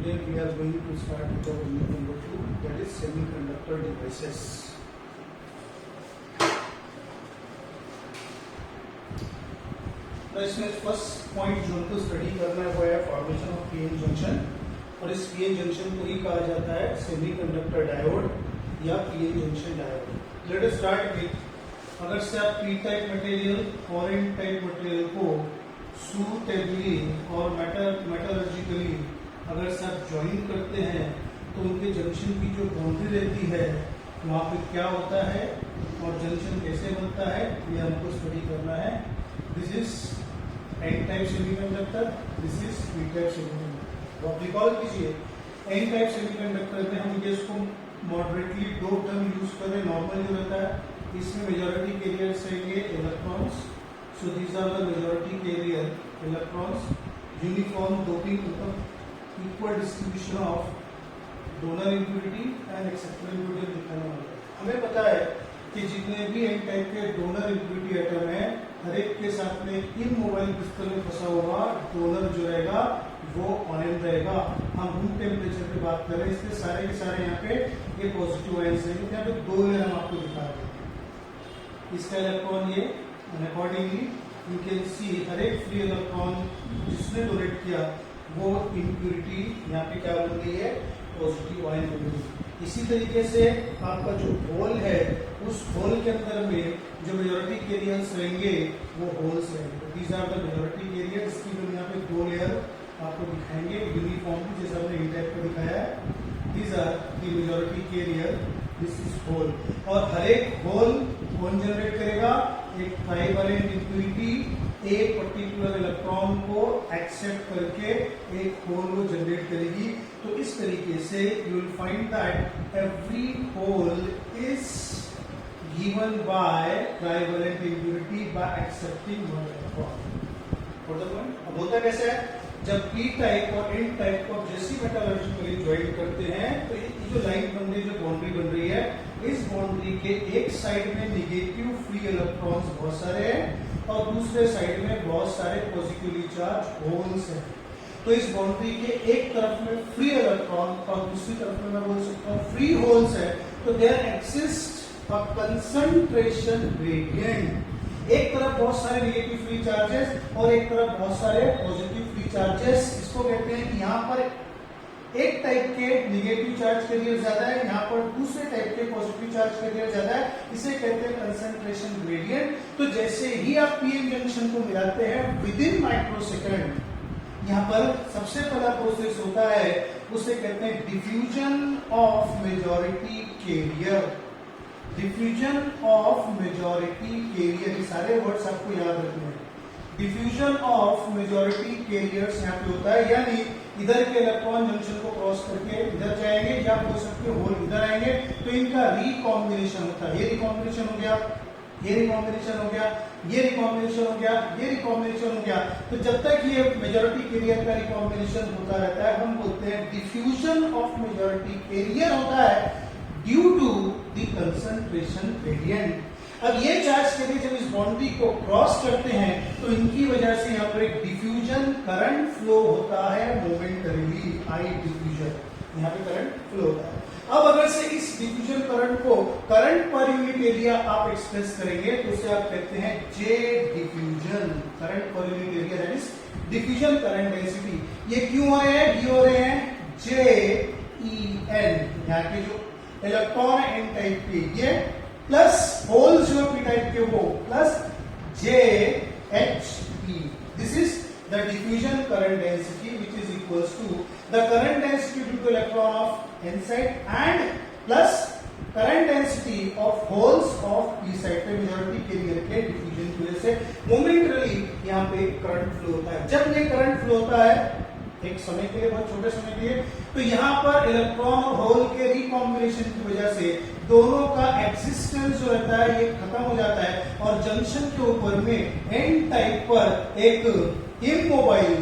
today we are going to start with our unit number 2, that is semiconductor devices. तो इसमें first point जो हमको study करना है वो है फॉर्मेशन ऑफ पीएन जंक्शन, और इस पीएन जंक्शन को ही कहा जाता है सेमीकंडक्टर डायोड या PN junction diode. Let us start with, अगर से आप पी टाइप मटेरियल और एन टाइप मटेरियल को सूटेबली और मेटलर्जिकली अगर से आप ज्वाइन करते हैं तो उनके जंक्शन की जो बाउंड्री रहती है वहाँ पे क्या होता है और जंक्शन कैसे बनता है ये हमको स्टडी करना है। This is an type semiconductor, this is P type semiconductor. आप रिकॉल कीजिए, एन टाइप सेमीकंडक्टर में हम इसको मॉडरेटली दो टर्म यूज कर रहे, नॉर्मल जो रहता है इसमें मेजॉरिटी कैरियर्स रहेंगे electrons, so these are the majority carrier electrons, uniform doping, equal distribution of donor impurity and acceptor impurity दिखाने वाला है। हमें पता है कि जितने भी एन टाइप के डोनर इम्प्यूरिटी एटम है हर एक के साथ में इमोबाइल क्रिस्टल में फंसा हुआ डोनर जो रहेगा वो आयन रहेगा। हम रूम टेम्परेचर पे बात कर रहे हैं, इसके सारे के सारे यहाँ पे ये पॉजिटिव आयंस है। यहाँ पे दो लेयर हम आपको दिखा रहे हैं, इसका इलेक्ट्रॉन ये, and accordingly you can see हर एक फ्री इलेक्ट्रॉन जिसने डोनेट किया वो इम्प्यूरिटी यहाँ पे क्या बन गई है, पॉजिटिव आयन बन गई। इसी तरीके से आपका जो होल है उस होल के अंदर में जो मेजॉरिटी कैरियर्स रहेंगे वो होल्स रहेंगे। These are the majority carrier, इसकी जो यहाँ पे दो लेयर आपको दिखाएंगे यूनिफॉर्म, जैसा हमने इन टाइप को दिखाया है। These are the majority carrier, this is hole. और हर एक होल कौन जनरेट करेगा, एक ट्राइवेलेंट इम्प्यूरिटी एक पर्टिकुलर इलेक्ट्रॉन को एक्सेप्ट करके एक होल को जनरेट करेगी। तो इस तरीके से you will find that every hole is given by trivalent impurity by accepting one electron. अब होता कैसे है, जब पी टाइप और एन टाइप को जैसी मेटलर्जिकली ज्वाइन करते हैं तो ये जो लाइन बन रही है, जो बाउंड्री बन रही है, इस बाउंड्री के एक साइड में निगेटिव फ्री इलेक्ट्रॉन्स बहुत सारे हैं और दूसरे साइड में बहुत सारे पॉजिटिवली चार्ज होल्स हैं। तो इस बाउंड्री के एक तरफ में फ्री इलेक्ट्रॉन और दूसरी तरफ में मैं बोल सकता हूँ फ्री होल्स है, तो there exist a concentration gradient. एक तरफ बहुत सारे नेगेटिव फ्री चार्जेस और एक तरफ बहुत सारे पॉजिटिव फ्री चार्जेस। इसको कहते हैं कि यहाँ पर एक टाइप के नेगेटिव चार्ज कैरियर ज्यादा है, यहाँ पर दूसरे टाइप के पॉजिटिव चार्ज कैरियर ज्यादा है, इसे कहते हैं कंसंट्रेशन ग्रेडियंट। तो जैसे ही आप पीएन जंक्शन को मिलाते हैं विद इन माइक्रोसेकंड, यहाँ पर सबसे पहला प्रोसेस होता है उसे कहते हैं diffusion of majority carrier. Diffusion of majority carrier, ये सारे वर्ड्स आपको याद रखने हैं। डिफ्यूजन ऑफ मेजॉरिटी कैरियर्स यहाँ पे होता है, यानी इधर के इलेक्ट्रॉन जंक्शन को क्रॉस करके इधर जाएंगे या बोल सकते होल इधर आएंगे, तो इनका रिकॉम्बिनेशन होता है। ये रिकॉम्बिनेशन हो गया, ये रिकॉम्बिनेशन हो गया, ये रिकॉम्बिनेशन हो गया, ये रिकॉम्बिनेशन हो गया। तो जब तक ये मेजॉरिटी कैरियर का रिकॉम्बिनेशन होता रहता है हम बोलते हैं डिफ्यूजन ऑफ मेजॉरिटी कैरियर होता है due to the concentration gradient. अब ये चार्ज के लिए जब इस बाउंड्री को क्रॉस करते हैं तो इनकी वजह से यहाँ पर एक डिफ्यूजन करंट फ्लो होता है मोमेंटरीली, आई डिफ्यूजन, यहाँ पे करंट फ्लो होता है। अब अगर से इस डिफ्यूजन करंट को करंट पर यूनिट एरिया आप एक्सप्रेस करेंगे तो उसे आप कहते हैं J diffusion, current per unit area, that is diffusion current density. ये क्यों हो रहे हैं, ये हो रहे हैं जे ई एन, यहाँ के जो इलेक्ट्रॉन है एन टाइप के ये, प्लस होल्स जो पी टाइप के वो, plus J H E. This is the diffusion current density which is equals to the current density due to electron of N side and plus current density of holes of P side पे majority carrier के diffusion की वजह से momentarily यहाँ पे current flow होता है। जब ये करंट फ्लो होता है एक समय के लिए, बहुत छोटे समय के लिए, तो यहाँ पर इलेक्ट्रॉन और होल के रिकॉम्बिनेशन की वजह से दोनों का एक्सिस्टेंस जो रहता है ये खत्म हो जाता है और जंक्शन के ऊपर में एन टाइप पर एक इमोबाइल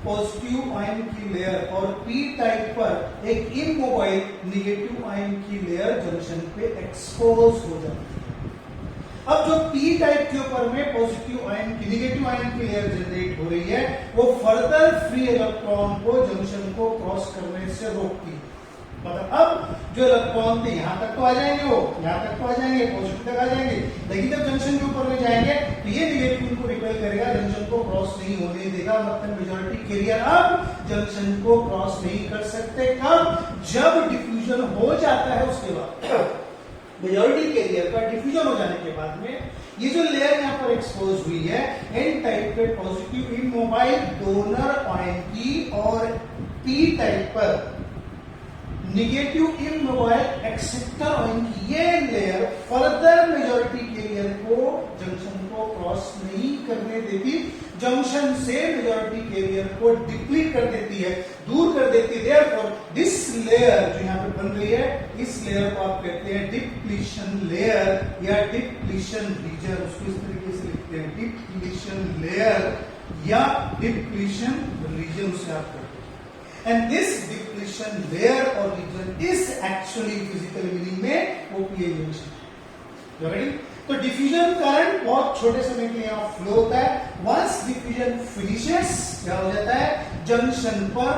पॉजिटिव आयन की लेयर और पी टाइप पर एक इमोबाइल नेगेटिव आयन की लेयर जंक्शन पे एक्सपोज हो जाती है। अब जो पी टाइप के ऊपर में पॉजिटिव आयन की निगेटिव आयन की लेयर जनरेट हो रही है, वो फर्दर फ्री इलेक्ट्रॉन को जंक्शन को क्रॉस करने से रोकती है। मतलब अब जो इलेक्ट्रॉन थे यहां तक तो आ जाएंगे, वो यहां तक तो आ जाएंगे, पॉजिटिव तक आ जाएंगे, लेकिन जब जंक्शन के ऊपर में जाएंगे तो ये निगेटिव इनको रिपेल करेगा, जंक्शन को क्रॉस नहीं होने देगा। मतलब मेजॉरिटी कैरियर अब जंक्शन को क्रॉस नहीं कर सकते। कब? जब डिफ्यूजन हो जाता है उसके बाद। मेजॉरिटी कैरियर का डिफ्यूजन हो जाने के बाद में ये जो लेयर यहाँ पर एक्सपोज हुई है एन टाइप पे पॉजिटिव इमोबाइल डोनर आयन की और पी टाइप पर निगेटिव इमोबाइल एक्सेप्टर आयन की, ये लेयर फर्दर मेजॉरिटी कैरियर को जंक्शन को क्रॉस नहीं करने देती, जंक्शन से मेजॉरिटी कैरियर को डिप्लीट कर देती है, दूर कर देती है। देयरफॉर दिस लेयर जो यहाँ पे बन रही है, इस लेयर को आप कहते हैं डिप्लीशन लेयर या डिप्लीशन रीजन। उसको इस तरीके से लिखते हैं, डिप्लीशन लेयर या डिप्लीशन रीजन उसे आप कहते हैं। एंड दिस डिप्लीशन लेयर और region is actually physical meaning में ओपीए जंक्शन। तो डिफ्यूजन करंट बहुत छोटे समय के लिए यहाँ फ्लो होता है। वंस डिफ्यूजन फिनिशेस क्या हो जाता है, जंक्शन पर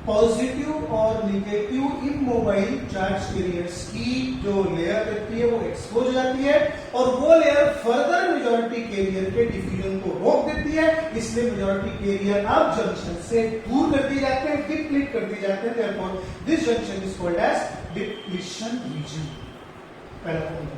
पॉजिटिव और निगेटिव इमोबाइल चार्ज कैरियर्स की जो लेयर रहती है वो एक्सपोज हो जाती है और वो लेयर फर्दर मेजॉरिटी कैरियर के डिफ्यूजन को रोक देती है। इसलिए मेजॉरिटी कैरियर अब जंक्शन से दूर कर दिए जाते हैं, डिप्लीट कर दिए जाते हैं। Therefore this junction is called as depletion region. पहला पॉइंट।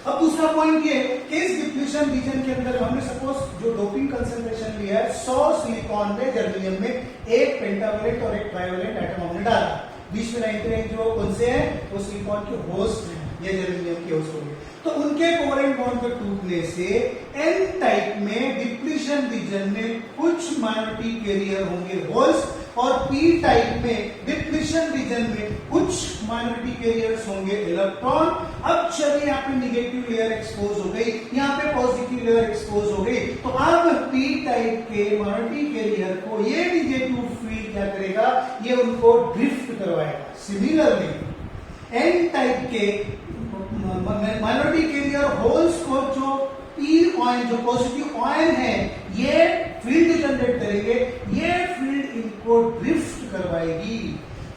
अब दूसरा पॉइंट ये कि इस डिप्लीशन रीजन के अंदर हमने सपोज जो डोपिंग कंसंट्रेशन लिया है 100 सिलिकॉन में जर्मेनियम में एक पेंटावलेंट और एक ट्राइवलेंट एटम हमने डाला, बीच में 99 जो कौन से हैं, वो सिलिकॉन के होस्ट हैं, ये जर्मेनियम के होस्ट होंगे। तो उनके कोवलेंट बॉन्ड के टूटने से एन टाइप में डिप्लीशन रीजन में कुछ माइनॉरिटी कैरियर होंगे होल्स और पी टाइप में डिप्लीशन रीजन में कुछ माइनॉरिटी कैरियर्स होंगे इलेक्ट्रॉन। अब चलिए यहाँ पे निगेटिव लेयर एक्सपोज हो गई, यहाँ पे पॉजिटिव लेयर एक्सपोज हो गई, तो अब पी टाइप के माइनॉरिटी कैरियर को ये निगेटिव फील्ड क्या करेगा, ये उनको ड्रिफ्ट करवाएगा। सिमिलरली एन टाइप के माइनॉरिटी कैरियर होल्स को जो पी आयन जो पॉजिटिव आयन है ये फील्ड जनरेट करेंगे, ये फील्ड इनको ड्रिफ्ट करवाएगी।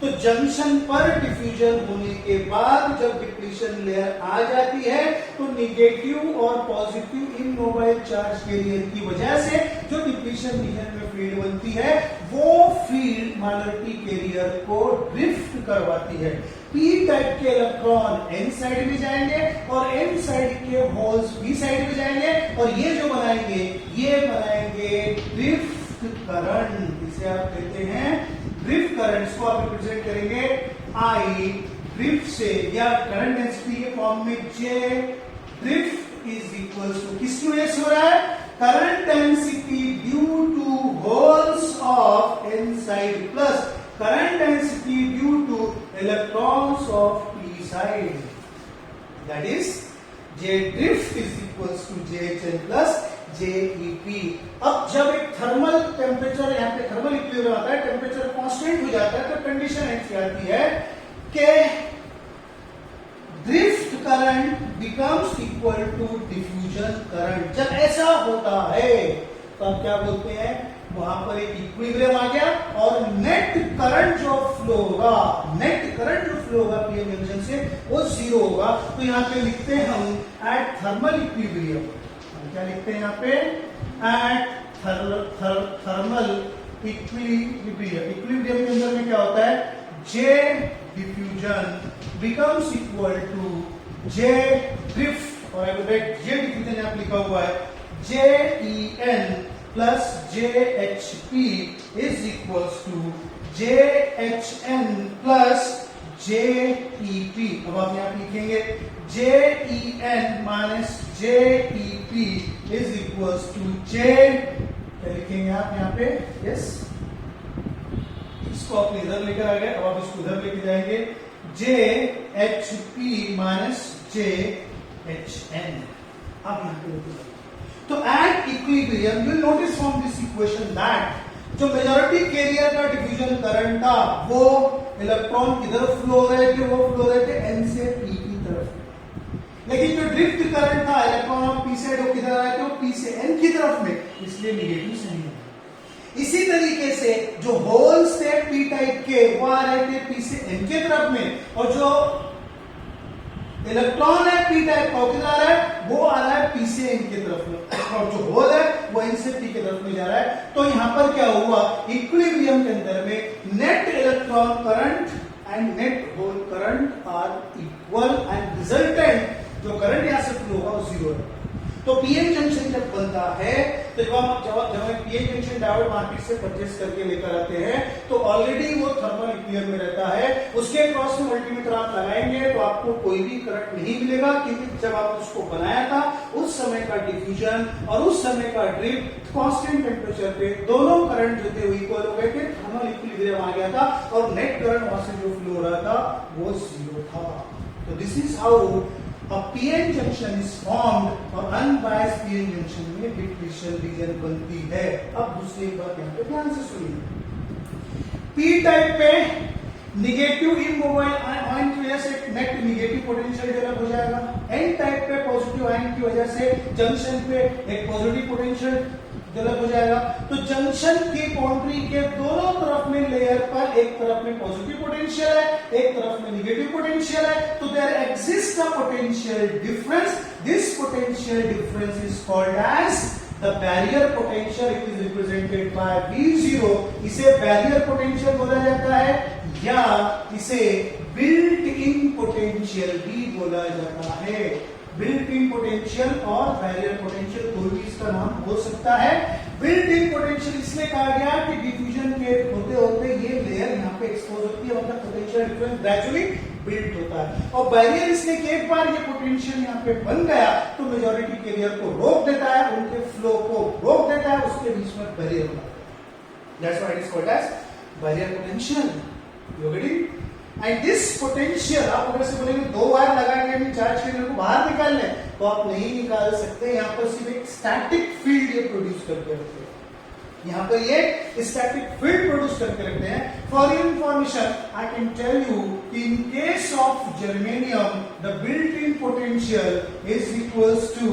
तो जंक्शन पर डिफ्यूजन होने के बाद जब डिप्लीशन लेयर आ जाती है तो निगेटिव और पॉजिटिव इमोबाइल चार्ज कैरियर की वजह से जो डिप्लीशन रीजन में फील्ड बनती है वो फील्ड माइनॉरिटी कैरियर को ड्रिफ्ट करवाती है। पी टाइप के इलेक्ट्रॉन एन साइड में जाएंगे और एन साइड के होल्स पी साइड में जाएंगे और ये जो बनाएंगे ये बनाएंगे ड्रिफ्ट करंट। इसे आप कहते हैं ड्रिफ्ट करंट्स को आप रिप्रेजेंट करेंगे आई ड्रिफ्ट से या करंट डेंसिटी के फॉर्म में J drift is equal to किसकी वजह से हो रहा है, current density due to holes of N side plus current density due to electrons of P side, that is J drift is equal to JHN plus JEP। अब जब एक thermal temperature यहाँ पे थर्मल इक्विलिब्रियम आता है, temperature constant हो जाता है तो कंडीशन ऐसी आती है कि drift current becomes equal to diffusion current. जब ऐसा होता है तो आप क्या बोलते हैं, वहां पर एक इक्विलिब्रियम आ गया और नेट करंट जो फ्लो होगा, नेट करंट जो फ्लो होगा पीएन जंक्शन से वो जीरो होगा। तो यहाँ पे लिखते हैं हम एट थर्मल इक्विलिब्रियम, क्या लिखते हैं यहाँ पे, एट थर्मल इक्विलिब्रियम। इक्विलिब्रियम के अंदर में क्या होता है, J diffusion becomes equal to J drift और जे डिफ्यूजन यहाँ लिखा हुआ है JEN plus JHP is equals to JHN plus JEP। अब आप यहाँ लिखेंगे JEN minus JEP is equals to J, क्या लिखेंगे आप यहाँ पे, यस इसको आप इधर लेकर आ गए, अब आप इसको इधर लेके जाएंगे JHP माइनस JHN। आप यहाँ पे लेके जाएंगे तो at equilibrium you will notice from this equation that जो मेजॉरिटी कैरियर का डिफ्यूजन करंट था वो इलेक्ट्रॉन किधर फ्लो हो रहे थे, वो फ्लो रहे थे एन से पी की तरफ। लेकिन जो ड्रिफ्ट करंट था इलेक्ट्रॉन और पी साइड वो किधर आ रहे थे, वो पी से एन की तरफ में, इसलिए निगेटिव साइन है। इसी तरीके से जो होल्स थे पी टाइप के वो आ रहे थे पी से एन के तरफ में, और जो इलेक्ट्रॉन है पी टाइप का किधर आ रहा है, वो आ रहा है पी से एन की तरफ में, और जो होल है वो एन से पी की तरफ में जा रहा है। तो यहां पर क्या हुआ, इक्विलिब्रियम के अंदर में net electron current and net hole current are equal and resultant जो करंट यहां से फ्लो होगा वो जीरो है। तो पीएन जंक्शन जब बनता है तो जब हम पीएन जंक्शन डायोड मार्केट से परचेस करके लेकर आते हैं तो ऑलरेडी वो थर्मल इक्विलिब्रियम में रहता है, उसके क्रॉस में मल्टीमीटर आप लगाएंगे तो आपको कोई भी करंट नहीं मिलेगा, क्योंकि जब आप उसको बनाया था उस समय का डिफ्यूजन और उस समय का ड्रिफ्ट कांस्टेंट टेम्परेचर पे दोनों करंट जो थे वो इक्वल हो गए थे, थर्मल इक्विलिब्रियम आ गया था और नेट करंट वहां से जो फ्लो हो रहा था वो जीरो था। तो this is how a PN junction is formed और unbiased PN junction में डिप्लीशन रीजन बनती है। अब दूसरी बात यहाँ पे ध्यान से सुनिए, P टाइप पे निगेटिव इमोबाइल आयन की वजह से नेट निगेटिव पोटेंशियल डेवलप हो जाएगा, N टाइप पे पॉजिटिव आयन की वजह से जंक्शन पे एक पॉजिटिव पोटेंशियल डेवलप हो जाएगा। तो जंक्शन की बाउंड्री के दोनों तरफ में लेयर पर एक तरफ में पॉजिटिव पोटेंशियल है, एक तरफ में नेगेटिव पोटेंशियल है, तो there exist a potential difference. This potential difference is called as the barrier potential, it is represented by V0। इसे बैरियर पोटेंशियल बोला जाता है या इसे बिल्ट इन पोटेंशियल भी बोला जाता है। बिल्ट इन पोटेंशियल और बैरियर पोटेंशियल कोई भी इसका नाम हो सकता है। बिल्ट इन पोटेंशियल इसलिए कहा गया कि डिफ्यूजन के होते होते ये लेयर यहाँ पे एक्सपोज होती है, मतलब पोटेंशियल डिफरेंस ग्रेजुअली बिल्ट होता है। और बैरियर इसलिए कि एक बार ये पोटेंशियल यहाँ पे बन गया तो मेजॉरिटी के लेयर को रोक देता है, उनके फ्लो को रोक देता है, उसके बीच में बैरियर होता है। That's why it is called as barrier potential. You getting? And this potential आप अगर से बोलेंगे दो बार लगाएंगे हम चार्ज के को बाहर निकाल लें तो आप नहीं निकाल सकते। यहाँ पर सिर्फ एक स्टैटिक फील्ड ये प्रोड्यूस करके रखते हैं, यहाँ पर ये स्टैटिक फील्ड प्रोड्यूस करके रखते हैं। For your information I can tell you कि in case of germanium the built in potential is equals to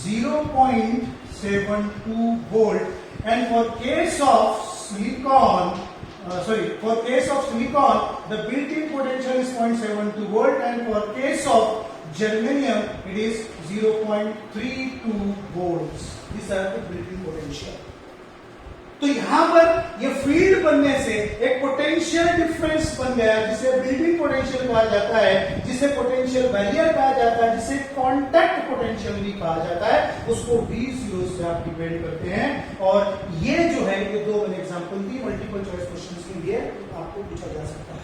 0.72 volt and for case of silicon for case of silicon the built-in potential is 0.72 volt and for case of germanium it is 0.32 volts. These are the built-in potential. तो यहां पर ये field बनने से एक potential difference बन गया जिसे बिल्ट-इन पोटेंशियल कहा जाता है, जिसे पोटेंशियल बैरियर कहा जाता है, जिसे कांटेक्ट पोटेंशियल भी कहा जाता है। उसको V0 से आप डिपेंड करते हैं। और ये जो है ये दो मैंने एग्जांपल दी, मल्टीपल चॉइस क्वेश्चंस के लिए आपको पूछा जा सकता है।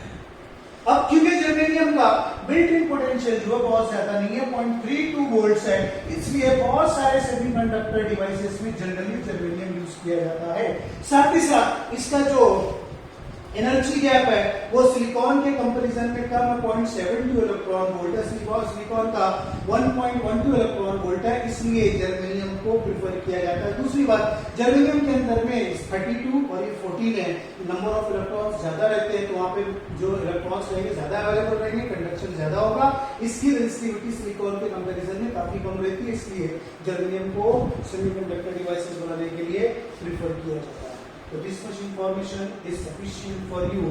अब क्योंकि जर्मेनियम का बिल्ट इन पोटेंशियल जो बहुत ज्यादा नहीं है 0.32 वोल्ट्स है, इसलिए बहुत सारे सेमीकंडक्टर डिवाइसेस में जनरली जर्मेनियम यूज किया जाता है। साथ ही साथ इसका जो एनर्जी गैप है वो सिलिकॉन के कंपैरिजन में कम है, 0.72 इलेक्ट्रॉन वोल्ट है। सिलिकॉन का 1.12 इलेक्ट्रॉन वोल्ट है, इसलिए जर्मेनियम को प्रिफर किया जाता है। दूसरी बात, जर्मेनियम के अंदर में 32 और ये 14 है, नंबर ऑफ इलेक्ट्रॉन्स ज्यादा रहते हैं, तो वहां पे जो इलेक्ट्रॉन्स रहेंगे ज्यादा अवेलेबल रहेंगे, कंडक्शन ज्यादा होगा, इसकी रेजिस्टिविटी सिलिकॉन के कंपैरिजन में काफी कम रहती है, इसलिए जर्मेनियम को सेमीकंडक्टर डिवाइसेस बनाने के लिए प्रिफर किया जाता है। So this much information is sufficient for you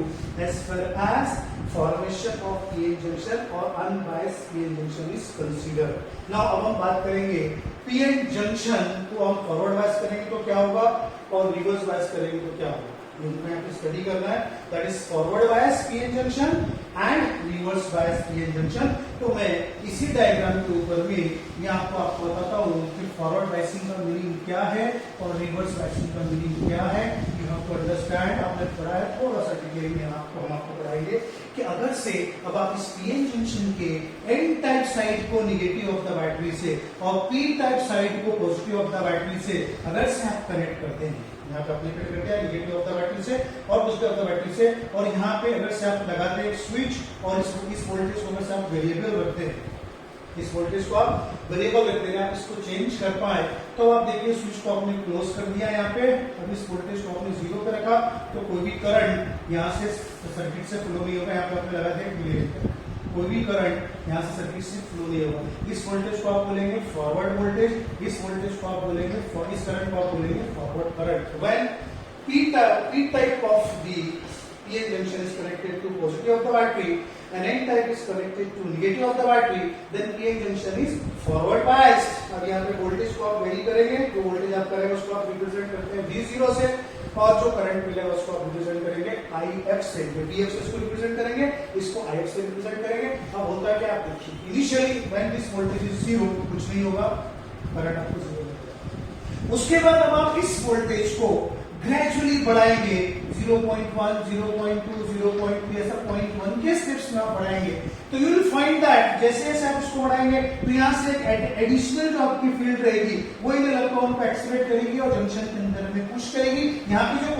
as far as formation of PN junction or unbiased PN junction is considered. Now अब हम बात करेंगे PN junction को हम फॉरवर्ड बायस करेंगे तो क्या होगा और रिवर्स बायस करेंगे तो क्या होगा, यहाँ पे स्टडी करना है। That is forward bias PN junction and reverse bias PN junction। तो मैं इसी डायग्राम के ऊपर में मैं आपको बताता हूँ कि फॉरवर्ड बायसिंग का मीनिंग क्या है और रिवर्स बायसिंग का मीनिंग क्या है। You have to understand. आपने पढ़ा है, थोड़ा सा डिटेल में हम आपको पढ़ाएंगे कि अगर से अब आप इस PN जंक्शन के N टाइप साइड को निगेटिव ऑफ द बैटरी से और P टाइप साइड को पॉजिटिव ऑफ द बैटरी से अगर से आप कनेक्ट करते हैं, यहाँ पे अप्लाई करते हैं निगेटिव ऑफ द बैटरी से और पॉजिटिव ऑफ द बैटरी से, और यहाँ पे अगर से आप लगाते हैं एक स्विच और इस वोल्टेज को अगर से आप वेरिएबल रखते हैं, इस वोल्टेज को आप वेरिएबल रखते हैं, आप इसको चेंज कर पाए, तो आप देखिए स्विच को आपने क्लोज कर दिया यहाँ पे, अब इस वोल्टेज को आपने 0 पे रखा तो कोई भी करंट यहाँ से सर्किट से फ्लो नहीं होगा। यहाँ पे आपने लगा दिया मिलीमीटर, कोई भी करंट यहाँ से सर्किट से फ्लो नहीं होगा। इस वोल्टेज को आप बोलेंगे फॉरवर्ड वोल्टेज, इस वोल्टेज को आप बोलेंगे, इस करंट को आप बोलेंगे forward current. When P type of the PN junction is connected to positive of the battery and N type is connected to negative of the battery, then PN junction is forward biased। अब यहाँ पे voltage को आप very करेंगे, जो voltage आप करेंगे उसको आप रिप्रेजेंट करते हैं V0 से, और जो करंट मिलेगा उसको आप रिप्रेजेंट करेंगे IF से। VF से इसको रिप्रेजेंट करेंगे, इसको IF से रिप्रेजेंट करेंगे। अब होता है क्या, आप देखिए initially when this voltage is 0 कुछ नहीं होगा, करंट आपको 0 मिलेगा। उसके बाद अब आप इस वोल्टेज को ग्रेजुअली बढ़ाएंगे, 0.1, 0.2, 0.3 ऐसा 0.1 के स्टेप्स में आप बढ़ाएंगे, तो यू विल फाइंड दैट जैसे जैसे आप इसको बढ़ाएंगे तो यहाँ से एक एडिशनल जो आपकी फील्ड रहेगी वो इन इलेक्ट्रॉन को एक्सलेट करेगी और जंक्शन के अंदर में पुश करेगी। यहाँ पे जो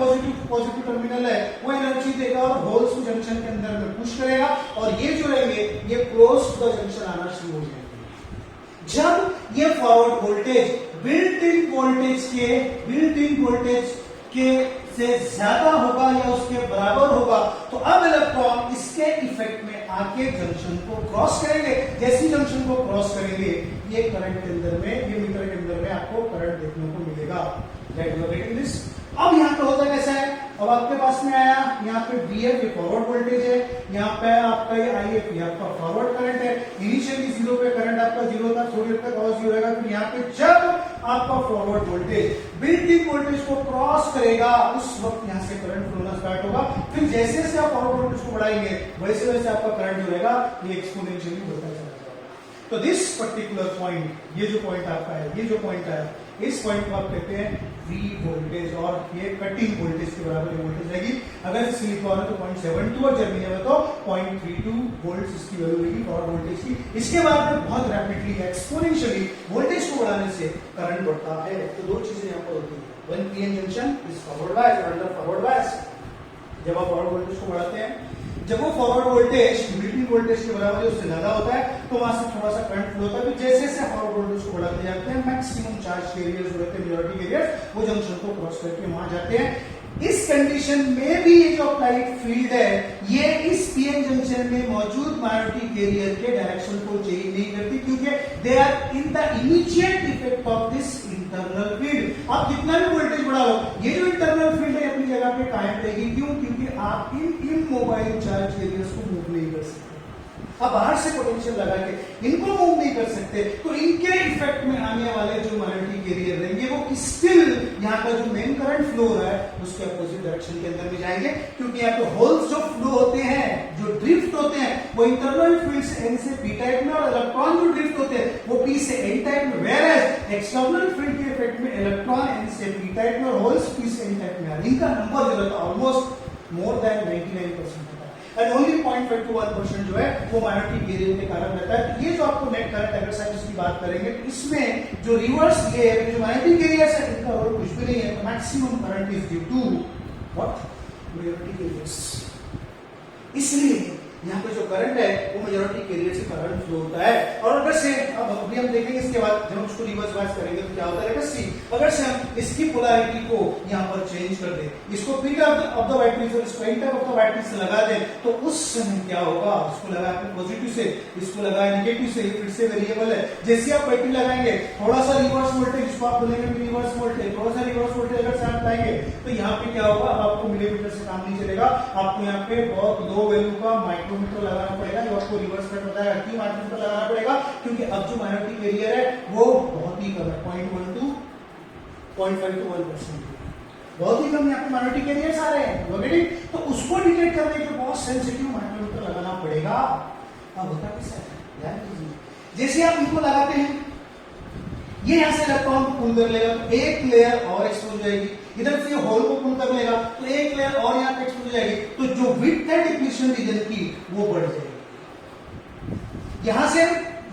पॉजिटिव टर्मिनल है वो एनर्जी देगा और होल्स को जंक्शन के अंदर में पुश करेगा, और ये जो रहेंगे ये क्लोज टू द जंक्शन आना शुरू हो जाएंगे। जब ये forward voltage built in voltage के से ज्यादा होगा या उसके बराबर होगा, तो अब इलेक्ट्रॉन इसके इफेक्ट में आके जंक्शन को क्रॉस करेंगे। जैसी जंक्शन को क्रॉस करेंगे ये करंट के अंदर में, ये मीटर के अंदर में आपको करंट देखने को मिलेगा। अब यहाँ पे होता कैसा है, अब आपके पास में आया, यहाँ पे VF ये फॉरवर्ड वोल्टेज है, यहाँ पे आपका ये IF ये आपका फॉरवर्ड करंट है। इनिशियली 0 पे करंट आपका 0 था, थोड़ी देर तक और 0 रहेगा, फिर यहाँ पे जब आपका forward voltage built in voltage को क्रॉस करेगा उस वक्त यहाँ से करंट फ्लो होना स्टार्ट होगा। फिर जैसे जैसे आप फॉरवर्ड वोल्टेज को बढ़ाएंगे वैसे वैसे आपका करंट जो रहेगा ये एक्सपोनेंशियली बढ़ता चला जाएगा। तो दिस पर्टिकुलर पॉइंट, ये जो पॉइंट आपका है, ये जो पॉइंट है, इस पॉइंट को आप कहते हैं V वोल्टेज, और ये कटिंग वोल्टेज के बराबर वोल्टेज रहेगी। अगर इससे लिखा है तो 0.72 और जर्मनी में तो 0.32 वोल्ट इसकी वैल्यू रहेगी फॉरवर्ड वोल्टेज की। इसके बाद में बहुत रैपिडली एक्सपोनेंशियली वोल्टेज को बढ़ाने से करंट बढ़ता है। तो दो चीजें यहाँ पर होती है, one PN junction is forward bias और अंडर फॉरवर्ड बायस। जब आप फॉरवर्ड वोल्टेज को बढ़ाते हैं, जब वो forward voltage built in voltage के बराबर उससे ज्यादा होता है तो वहां से थोड़ा सा करंट फ्लो होता है। तो जैसे जैसे फॉरवर्ड वोल्टेज को बढ़ाते जाते हैं मैक्सिमम चार्ज कैरियर्स जो रहते हैं, मेजॉरिटी कैरियर्स, वो जंक्शन को क्रॉस करके वहां जाते हैं। इस कंडीशन में भी ये जो अप्लाइड फील्ड है ये इस PN जंक्शन में मौजूद माइनॉरिटी कैरियर के डायरेक्शन को चेंज नहीं करती, क्योंकि they are in the immediate effect of this internal field. आप कितना भी वोल्टेज बढ़ा लो, ये जो इंटरनल फील्ड है अपनी जगह पे कायम रहेगी। क्यों? क्योंकि आप इन इमोबाइल चार्ज कैरियर्स को मूव नहीं कर सकते। अब बाहर से पोटेंशियल लगा के इनको मूव नहीं कर सकते, तो इनके इफेक्ट में आने वाले जो माइनॉरिटी कैरियर रहेंगे वो स्टिल यहाँ का जो मेन करंट फ्लो हो रहा है उसके अपोजिट डायरेक्शन के अंदर में जाएंगे, क्योंकि यहाँ पे होल्स जो फ्लो होते हैं, जो ड्रिफ्ट होते हैं, वो इंटरनल फील्ड से N से P टाइप में, और इलेक्ट्रॉन जो ड्रिफ्ट होते हैं वो P से N टाइप में। वेयरएज एक्सटर्नल फील्ड के इफेक्ट में इलेक्ट्रॉन N से P टाइप में और होल्स P से N टाइप में। इनका नंबर जो रहता है almost more than 99% and only 0.5 to 1% जो है वो माइनॉरिटी कैरियर के कारण रहता है। तो ये जो आपको नेट करंट अगर साइड की बात करेंगे तो इसमें जो रिवर्स ये है, जो माइनॉरिटी कैरियर्स है इनका रोल कुछ भी नहीं है। Maximum current is due to what, minority carriers. इसलिए यहाँ पे जो करंट है वो मेजॉरिटी कैरियर से करंट फ्लो होता है। और अगर से अब अभी हम देखेंगे इसके बाद जब हम उसको रिवर्स बायस करेंगे तो क्या होता है, सी अगर से हम इसकी पोलैरिटी को यहाँ पर चेंज कर दें, इसको P type of the battery से इसको N type of the battery से लगा दें, तो उस समय क्या होगा, उसको लगाया आपने पॉजिटिव से, इसको लगाया नेगेटिव से, फिर से वेरिएबल है। जैसे आप बैटरी लगाएंगे थोड़ा सा रिवर्स वोल्टेज, जिसको आप बोलेंगे रिवर्स वोल्टेज, थोड़ा सा रिवर्स वोल्टेज अगर साथ लाएंगे तो यहाँ पे क्या होगा, आपको मिलीमीटर से काम नहीं चलेगा, आपको यहाँ पे बहुत लो वैल्यू का माइक्रोमीटर लगाना पड़ेगा, जो आपको रिवर्स करंट बताया कि माइक्रोमीटर लगाना पड़ेगा, क्योंकि अब जो माइनॉरिटी कैरियर है वो बहुत ही कम है, 0.1 to 0.5 to 1%, बहुत ही कम यहाँ पे माइनॉरिटी कैरियर्स आ रहे हैं। तो उसको डिटेक्ट करने के लिए बहुत सेंसिटिव माइक्रोमीटर लगाना पड़ेगा। अब होता कैसा है, ध्यान दीजिए, जैसे आप इनको लगाते हैं ये यहाँ से इलेक्ट्रॉन को पुल कर लेगा तो एक लेयर और एक्सपोज हो जाएगी, इधर से होल को पुल कर लेगा तो एक लेयर और यहाँ पे एक्सपोज हो जाएगी, तो जो विड्थ है डिप्लीशन रीजन की वो बढ़ जाएगी। यहाँ से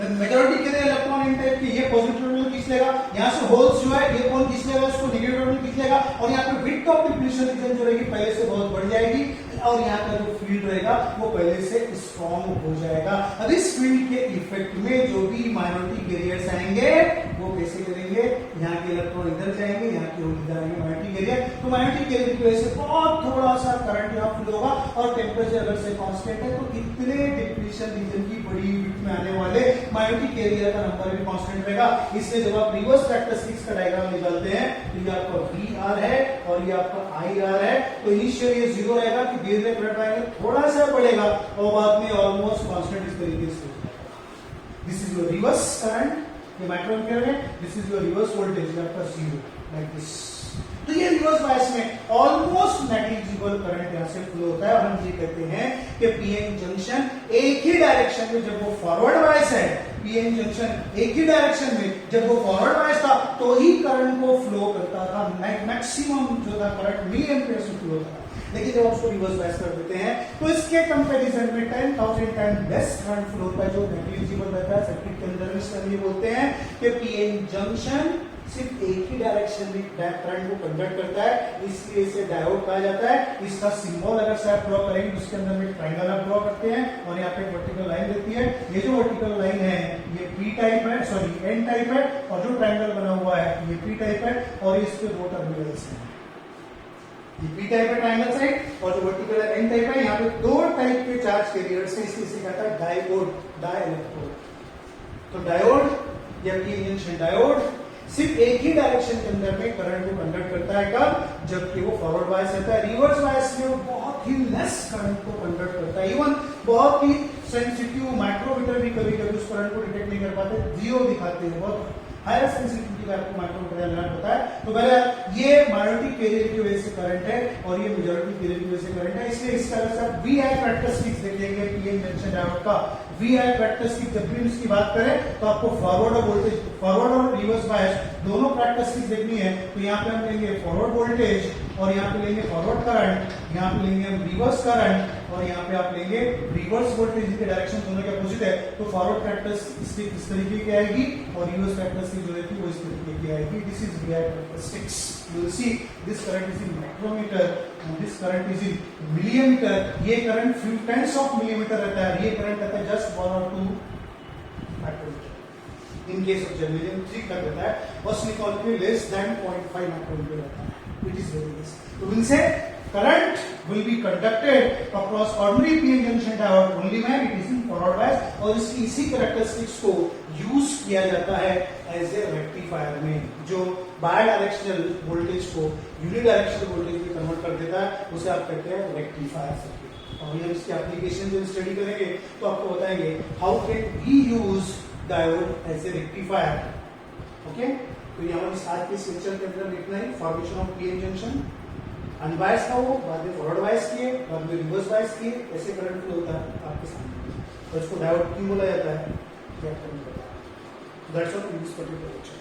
मेजॉरिटी के इलेक्ट्रॉन इन टाइप की ये पॉजिटिव टर्मिनल खींच लेगा, यहाँ से होल्स जो है ये कौन खींच लेगा, उसको नेगेटिव टर्मिनल खींच लेगा, और यहाँ पे विड्थ ऑफ डिप्लीशन रीजन जो रहेगी पहले से बहुत बढ़ जाएगी। और यहाँ का जो फील्ड रहेगा वो पहले से स्ट्रॉन्ग हो जाएगा। अब इस फील्ड के इफेक्ट में जो भी माइनॉरिटी कैरियर्स आएंगे वो कैसे करेंगे, यहाँ के इलेक्ट्रॉन इधर जाएंगे, यहाँ की ओर इधर आएंगे माइनॉरिटी कैरियर। तो माइनॉरिटी कैरियर की वजह से बहुत थोड़ा सा करंट यहाँ फ्लो होगा और टेम्परेचर अगर से कांस्टेंट है तो इतने डिप्लीशन रीजन की बड़ी विड्थ में आने वाले माइनॉरिटी कैरियर का नंबर भी कांस्टेंट रहेगा। इसलिए जब आप रिवर्स कैरेक्टरिस्टिक्स का डायग्राम निकालते हैं तो ये आपका VR है और ये आपका IR है। तो इनिशियल ये 0 रहेगा कि धीरे धीरे करंट आएगा, थोड़ा सा बढ़ेगा और बाद में ऑलमोस्ट कांस्टेंट इस तरीके से हो जाएगा। This is your reverse current, ये माइक्रोएम्पियर है। This is your reverse voltage आपका 0 लाइक दिस। तो ये रिवर्स बायस में ऑलमोस्ट नेग्लिजिबल करंट यहां से फ्लो होता है और हम ये कहते हैं कि पीएन जंक्शन एक ही डायरेक्शन में जब वो फॉरवर्ड बायस है, पीएन जंक्शन एक ही डायरेक्शन में जब वो फॉरवर्ड बायस था तो ही करंट को फ्लो करता था। मैक्सिमम जो था करंट मिली एम्पियर से फ्लो होता था। लेकिन जब आप उसको रिवर्स बायस कर देते हैं तो इसके कंपैरिजन में 10,000 टाइम लेस करंट फ्लो होता है जो नेग्लिजिबल रहता है सर्किट के अंदर। इसलिए बोलते हैं कि पीएन जंक्शन सिर्फ एक ही डायरेक्शन में करंट को कन्वर्ट करता है, इसलिए इसे डायोड कहा जाता है। इसका सिंबल अगर से आप ड्रॉ करेंगे उसके अंदर में ट्रायंगल आप ड्रॉ करते हैं और यहाँ पे वर्टिकल लाइन रहती है। ये जो वर्टिकल लाइन है ये P टाइप है, सॉरी N टाइप है, और जो ट्रायंगल बना हुआ है ये P टाइप है और इसके दो टर्मिनल्स हैं। ये P टाइप है ट्रायंगल साइड और जो वर्टिकल है N टाइप है। यहाँ पे दो टाइप के चार्ज कैरियर्स हैं, इसलिए इसे कहता है डायोड, डाइलेक्ट्रोड। तो डायोड या पीएन जंक्शन डायोड सिर्फ एक ही डायरेक्शन के अंदर में करंट को कन्वर्ट करता है कब, जबकि वो फॉरवर्ड बायस रहता है। रिवर्स बायस में वो बहुत ही लेस करंट को कन्वर्ट करता है। इवन बहुत ही सेंसिटिव माइक्रोमीटर भी कभी कभी उस करंट को डिटेक्ट नहीं कर पाते, 0 दिखाते हैं। बहुत हायर सेंसिटिविटी का आपको माइक्रोमीटर लेना पड़ता है। तो पहले ये माइनॉरिटी कैरियर की वजह से करंट है और ये मेजॉरिटी कैरियर की वजह से करंट है। इसलिए इस तरह से आप VI कैरेक्टरिस्टिक्स देखेंगे पीएन जंक्शन डायोड का। VI कैरेक्टरिस्टिक जब भी इसकी बात करें तो आपको फॉरवर्ड और वोल्टेज, फॉरवर्ड और रिवर्स बायस दोनों कैरेक्टरिस्टिक्स देखनी है। तो यहाँ पे हम लेंगे फॉरवर्ड वोल्टेज और यहाँ पे लेंगे फॉरवर्ड करंट, यहाँ पे लेंगे हम रिवर्स करंट और यहाँ पे आप लेंगे रिवर्स वोल्टेज। जिसके डायरेक्शन दोनों के अपोजिट है तो फॉरवर्ड कैरेक्टरिस्टिक इस तरीके की आएगी और रिवर्स कैरेक्टरिस्टिक जो रहती है वो इस तरीके की आएगी। This is VI characteristics. You will see this current is in micrometer and this current is in millimeter। ये current few tens of millimeter रहता है, ये करंट रहता है just 1 or 2 micrometer। in case of germanium 3 तक रहता है और सिलिकॉन में less than 0.5 micrometer रहता है। it is very less। तो we'll say current will be conducted across ordinary PN junction diode only when it is in forward bias और इसी कैरेक्टरिस्टिक्स को यूज किया जाता है एज ए रेक्टिफायर में, जो बाय डायरेक्शनल वोल्टेज को यूनिडायरेक्शनल वोल्टेज में कन्वर्ट कर देता है। उसे आप कहते हैं रेक्टिफायर सर्किट। और ये इसकी एप्लीकेशन जो स्टडी करेंगे तो आपको बताएंगे how can we use diode as a rectifier. Okay, तो यहाँ इस आज के इस लेक्चर के अंदर देखना है formation of PN junction. Unbiased था वो, बाद में फॉरवर्ड बायस किए, बाद में रिवर्स बायस किए, ऐसे करंट फ्लो होता है आपके सामने। और इसको डायोड क्यों बोला जाता है, that's all in this particular lecture.